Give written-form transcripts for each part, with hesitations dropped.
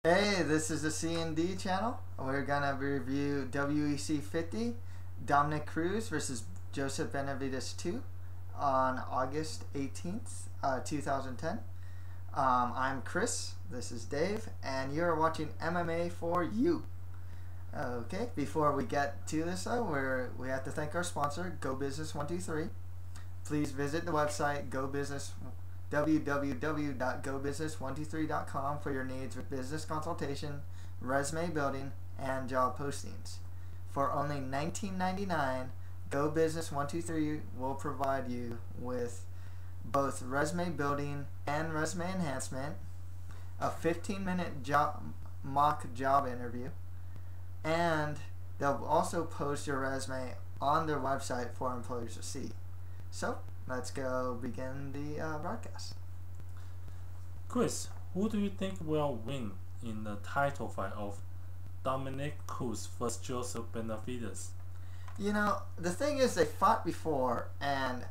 Hey, this is the C&D channel. We're gonna review WEC 50, Dominic Cruz versus Joseph Benevidez 2 on August 18th, 2010. I'm Chris, this is Dave, and you're watching MMA for You. Okay, before we get to this though, we have to thank our sponsor, Go Business 123. Please visit the website www.gobusiness123.com for your needs with business consultation, resume building, and job postings. For only $19.99, Go Business 123 will provide you with both resume building and resume enhancement, a 15-minute mock job interview, and they'll also post your resume on their website for employers to see. So, let's go begin the broadcast. Chris, who do you think will win in the title fight of Dominic Cruz vs Joseph Benevidez? You know, the thing is they fought before, and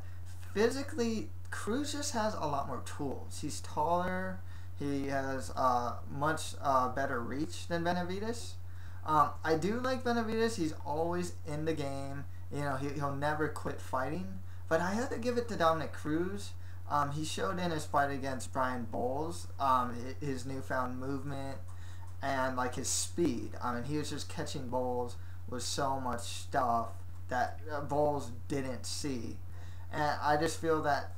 physically, Cruz just has a lot more tools. He's taller, he has much better reach than Benevidez. I do like Benevidez. He's always in the game. You know, he'll never quit fighting. But I have to give it to Dominic Cruz. He showed in his fight against Brian Bowles his newfound movement and like his speed. I mean, he was just catching Bowles with so much stuff that Bowles didn't see. And I just feel that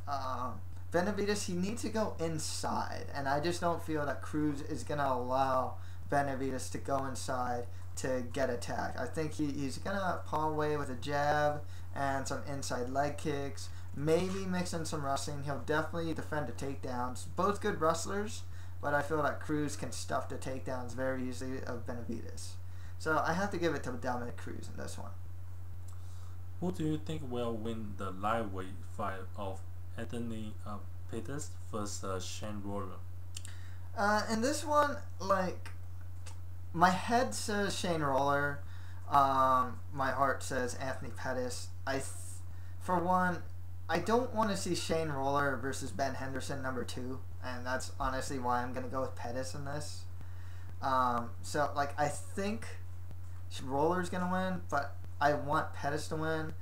Benevidez, he needs to go inside. And I just don't feel that Cruz is going to allow Benevidez to go inside to get attacked. I think he's going to paw away with a jab and some inside leg kicks, maybe mix in some wrestling. He'll definitely defend the takedowns. Both good wrestlers, but I feel like Cruz can stuff the takedowns very easily of Benevidez. So I have to give it to Dominic Cruz in this one. Who do you think will win the lightweight fight of Anthony Pettis versus Shane Roller? In this one, like, my head says Shane Roller. My heart says Anthony Pettis. For one, I don't want to see Shane Roller versus Ben Henderson #2, and that's honestly why I'm gonna go with Pettis in this. So like I think Roller's gonna win, but I want Pettis to win.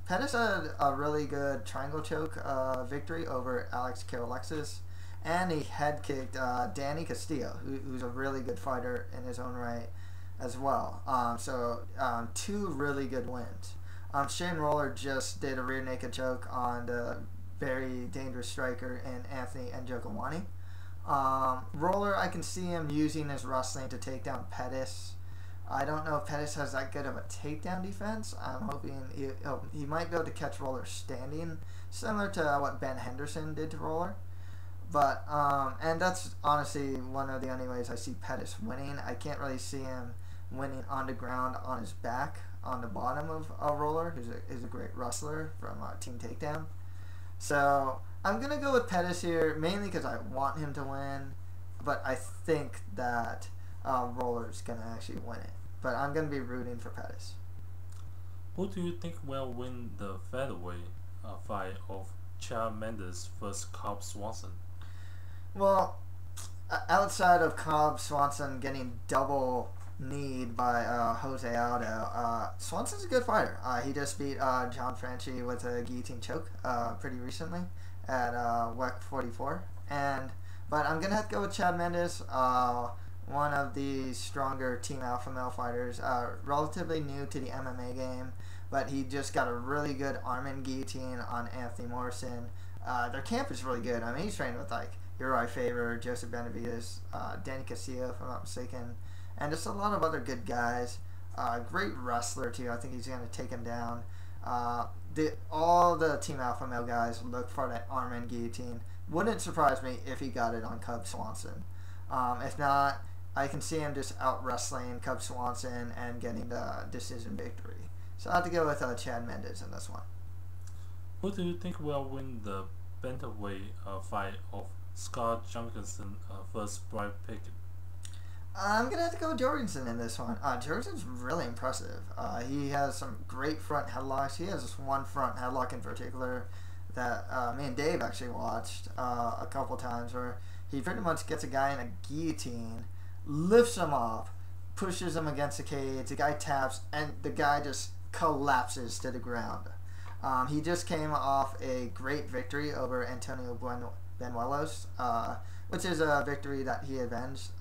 Pettis had a really good triangle choke victory over Alex Alexis, and he head kicked Danny Castillo, who's a really good fighter in his own right as well. Two really good wins. Shane Roller just did a rear naked choke on the very dangerous striker in Anthony Njokuani. Roller, I can see him using his wrestling to take down Pettis. I don't know if Pettis has that good of a takedown defense. I'm hoping he might be able to catch Roller standing, similar to what Ben Henderson did to Roller. But, and that's honestly one of the only ways I see Pettis winning. I can't really see him winning on the ground on his back on the bottom of a Roller, who's a great wrestler from Team Takedown. So I'm going to go with Pettis here, mainly because I want him to win, but I think that Roller's going to actually win it. But I'm going to be rooting for Pettis. Who do you think will win the featherweight fight of Chad Mendes versus Cobb Swanson? Well, outside of Cobb Swanson getting double kneed by Jose Aldo, Swanson's a good fighter. He just beat John Franchi with a guillotine choke pretty recently at WEC 44. But I'm gonna have to go with Chad Mendes, one of the stronger Team Alpha Male fighters, relatively new to the MMA game, but he just got a really good arm and guillotine on Anthony Morrison. Their camp is really good. I mean, he's trained with like Uri Faber, Joseph Benevidez, Danny Castillo, if I'm not mistaken, and just a lot of other good guys. Great wrestler too. I think he's going to take him down. All the Team Alpha Male guys look for that arm and guillotine. Wouldn't surprise me if he got it on Cub Swanson. If not, I can see him just out wrestling Cub Swanson and getting the decision victory. So I have to go with Chad Mendes in this one. Who do you think will win the bantamweight fight of Scott Jorgensen versus Brad Pickett? I'm going to have to go with Jorgensen in this one. Jorgensen's really impressive. He has some great front headlocks. He has this one front headlock in particular that me and Dave actually watched a couple times, where he pretty much gets a guy in a guillotine lifts him up, pushes him against the cage. The guy taps, and the guy just collapses to the ground. He just came off a great victory over Antonio Benevidez, which is a victory that he avenged.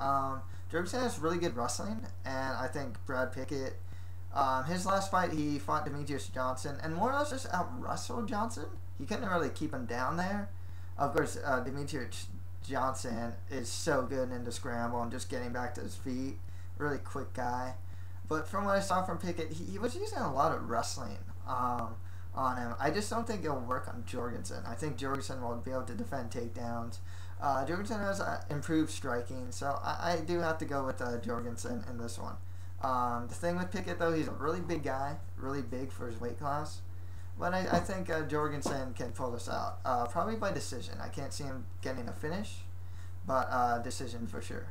Jorgensen has really good wrestling, and I think Brad Pickett, his last fight, he fought Demetrius Johnson, and more or less just out-wrestled Johnson. He couldn't really keep him down there. Of course, Demetrius Johnson is so good in the scramble and just getting back to his feet. Really quick guy. But from what I saw from Pickett, he was using a lot of wrestling on him. I just don't think it'll work on Jorgensen. I think Jorgensen will be able to defend takedowns. Jorgensen has improved striking, so I do have to go with Jorgensen in this one. The thing with Pickett, though, he's a really big guy, really big for his weight class. But I think Jorgensen can pull this out. Probably by decision. I can't see him getting a finish, but decision for sure.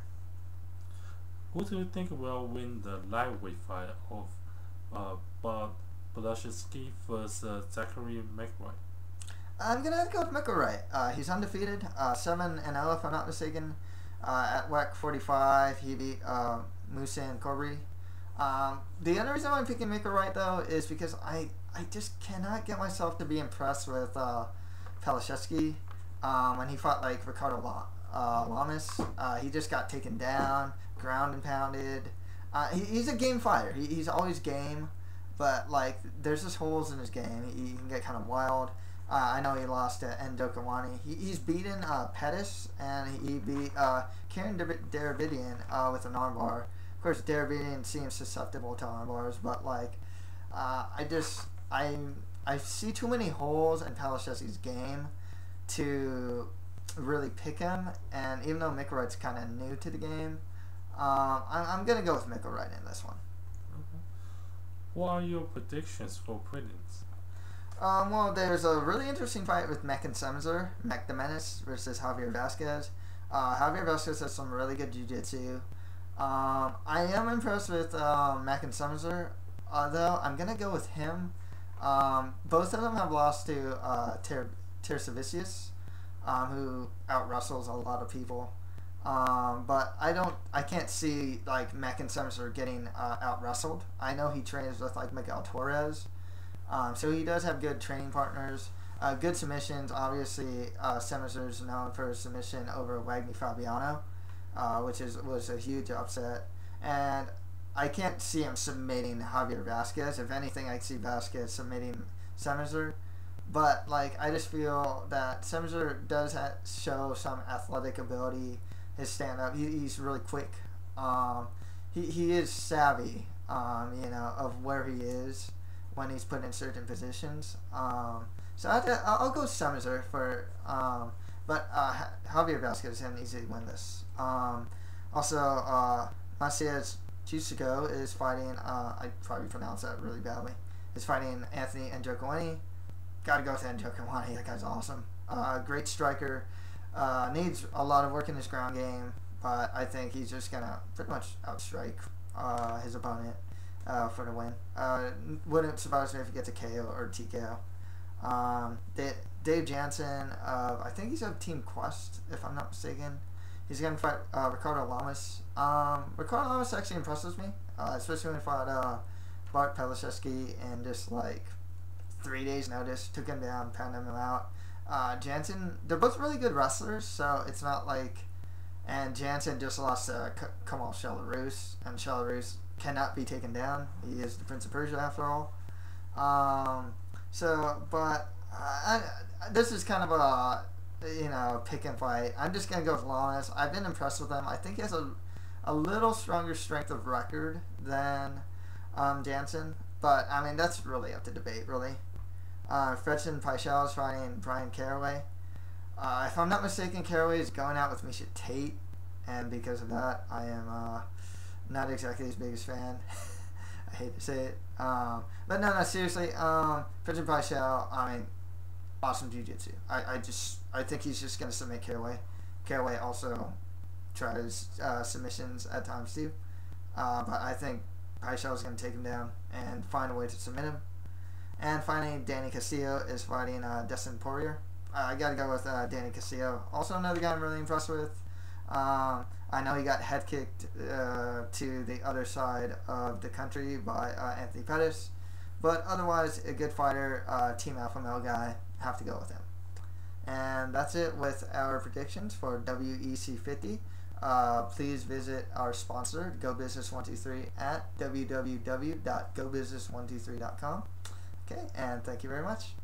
Who do you think will win the lightweight fight of Bob Blachowski versus Zachary McRae? I'm going to have to go with McRae. He's undefeated, 7-0 if I'm not mistaken. At WEC 45, he beat Musa and Corby. The other reason why I'm picking McRae, though, is because I just cannot get myself to be impressed with Blachowski. When he fought like Ricardo Lamas, he just got taken down, ground and pounded. He's a game fighter. He's always game, but like there's just holes in his game. He can get kind of wild. I know he lost to Ndokawani. He's beaten Pettis, and he beat Karen Deravidian with an armbar. Of course, Deravidian seems susceptible to armbars, but like I see too many holes in Blachowski's game to really pick him, and even though McRae's kind of new to the game, I'm going to go with McRae in this one. Okay. What are your predictions for prelims? Well, there's a really interesting fight with Mech and Semzer, Mech the Menace versus Javier Vasquez. Javier Vasquez has some really good jiu-jitsu. I am impressed with Mech and Semzer, though. I'm going to go with him. Both of them have lost to Tersavicius, who out-wrestles a lot of people. But I can't see like Mech and Semzer getting out-wrestled. I know he trains with like Miguel Torres. So he does have good training partners, good submissions. Obviously, Semzer is known for his submission over Wagner Fabiano, which was a huge upset. And I can't see him submitting Javier Vasquez. If anything, I see Vasquez submitting Semzer. But like, I just feel that Semzer does show some athletic ability. His stand-up, he's really quick. He is savvy, of where he is when he's put in certain positions. So I'll go Semzer for, but Javier Vasquez had an easy win this. Also, Macias Chusico is fighting, I probably pronounced that really badly, is fighting Anthony Njokuani. Gotta go with Njokuani, that guy's awesome. Great striker, needs a lot of work in his ground game, but I think he's just gonna pretty much outstrike his opponent for the win. Wouldn't surprise me if he gets a KO or TKO. Dave Jansen, I think he's of Team Quest, if I'm not mistaken. He's going to fight Ricardo Lamas. Ricardo Lamas actually impresses me, especially when he fought Bart Blachowski in just like 3 days' notice, took him down, pounded him out. Jansen, they're both really good wrestlers, so it's not like. And Jansen just lost to Kamal Shelarus, and Shelarus cannot be taken down. He is the Prince of Persia after all. This is kind of a pick and fight. I'm just gonna go with Lamas. I've been impressed with him. I think he has a little stronger strength of record than Jansen, but I mean that's really up to debate, really. Fredson Pichel is fighting Brian Caraway. If I'm not mistaken, Caraway is going out with Misha Tate, and because of that, I am not exactly his biggest fan. I hate to say it, but no, seriously, Fredson Pichel, I mean, awesome jiu-jitsu. I think he's just gonna submit Caraway. Caraway also tries submissions at times too, but I think Pichel is gonna take him down and find a way to submit him. And finally, Danny Castillo is fighting Destin Poirier. I gotta go with Danny Castillo. Also another guy I'm really impressed with. I know he got head kicked to the other side of the country by Anthony Pettis, but otherwise a good fighter, team alpha male guy. Have to go with him. And that's it with our predictions for WEC 50. Please visit our sponsor, GoBusiness123, at www.gobusiness123.com. Okay, and thank you very much.